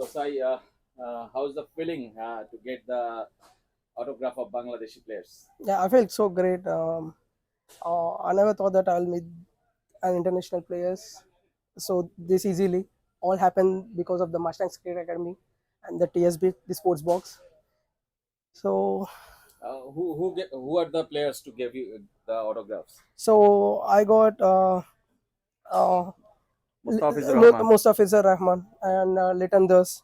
So, Sai, how's the feeling to get the autograph of Bangladeshi players? Yeah, I felt so great. I never thought that I'll meet an international players so this easily. All happened because of the Mustangs Cricket Academy and the TSB, the sports box. So, Who are the players to give you the autographs? so I got uh, Mustafizur Rahman, Mustafizur Rahman and Leighton Das,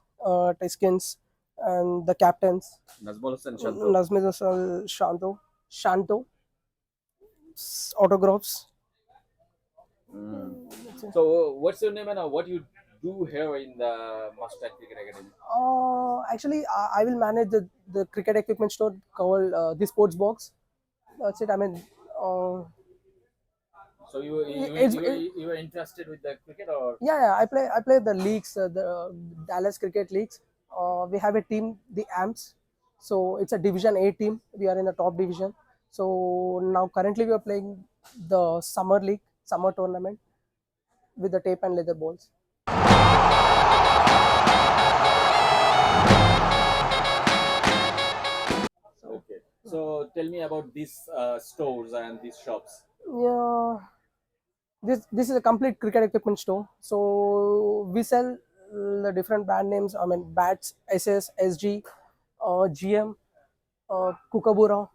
Tiskins, and the captains Nazmul Hossain Shanto. Nazmir Shanto autographs. Mm. So, what's your name and what you do here in the Mustang Cricket Academy? Actually, I will manage the cricket equipment store called the sports box. That's it. I mean, So, you you it's you you were interested with the cricket or? yeah. I play the leagues, the Dallas Cricket Leagues. We have a team, the AMPS. So it's a Division A team. We are in the top division. So now currently we are playing the summer league, summer tournament with the tape and leather balls. So Okay. So, tell me about these stores and these shops. yeah, this is a complete cricket equipment store. So we sell the different brand names. I mean, bats, SS, SG, GM, Kookaburra,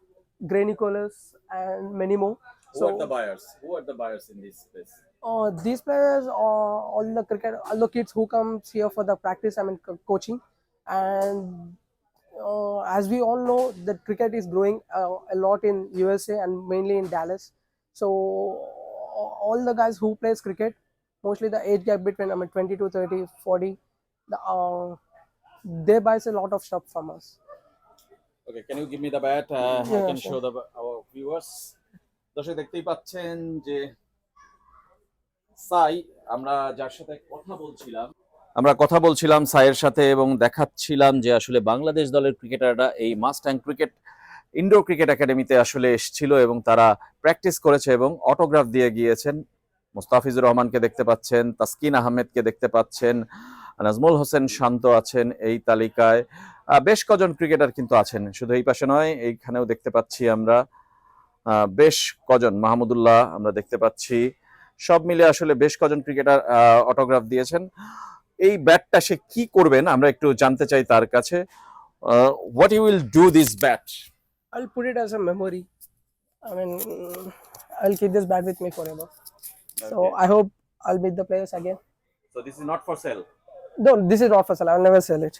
Granny Colors, and many more. Who are the So buyers? Who are the buyers in this place? these players are all the kids who comes here for the practice. I mean, coaching, and as we all know, the cricket is growing a lot in USA and mainly in Dallas. So all the guys who plays cricket, mostly the age gap between 20 to 30, 40, the, they buys a lot of stuff from us. Okay, can you give me the bat? I Yeah, can show sure. our viewers. দর্শক দেখতেই পাচ্ছেন যে সাই আমরা যার সাথে কথা বলছিলাম সাইয়ের সাথে এবং দেখাচ্ছিলাম যে আসলে বাংলাদেশ দলের ক্রিকেটাররা এই মাস্টাং ক্রিকেট ইনডোর ক্রিকেট একাডেমিতে আসলে এসেছিল এবং তারা প্র্যাকটিস করেছে এবং অটোগ্রাফ দিয়ে গিয়েছেন। মুস্তাফিজুর রহমানকে দেখতে পাচ্ছেন, তাসকিন আহমেদকে দেখতে পাচ্ছেন, নাজমুল হোসেন শান্ত আছেন এই তালিকায়। বেশ কজন ক্রিকেটার কিন্তু আছেন, শুধু এই পাশে নয়, এইখানেও দেখতে পাচ্ছি আমরা বেশ কজন, মাহমুদুল্লাহ আমরা দেখতে পাচ্ছি। সব মিলে আসলে বেশ কজন ক্রিকেটার অটোগ্রাফ দিয়েছেন। এই ব্যাটটা সে কি করবেন আমরা একটু জানতে চাই তার কাছে। What you will do this bat? I'll put it as a memory. I mean, I'll keep this bag with me forever. So Okay. I hope I'll meet the players again. So this is not for sale. No, this is not for sale. I'll never sell it.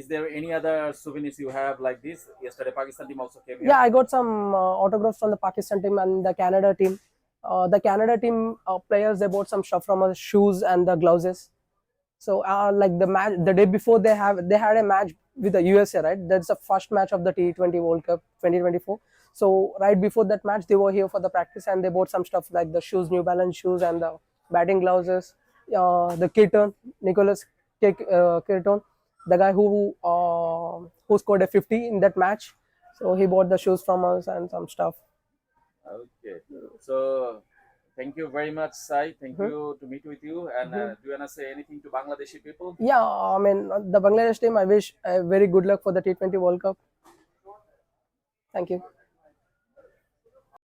Is there any other souvenirs you have like this? Yesterday, Pakistan team also came here. Yeah, I got some autographs from the Pakistan team and the Canada team. The Canada team players, they bought some stuff from us, shoes and the gloves. So like the match, the day before they had a match with the USA, right? That's the first match of the T20 World Cup 2024. So right before that match, they were here for the practice and they bought some stuff like the shoes, New Balance shoes and the batting gloves. The Keaton, Nicholas Keaton, the guy who scored a 50 in that match. So he bought the shoes from us and some stuff. Okay. So thank you very much, Sai. Thank you to meet with you. And do you wanna say anything to Bangladeshi people? Yeah, I mean the Bangladesh team. I wish very good luck for the T20 World Cup. Thank you.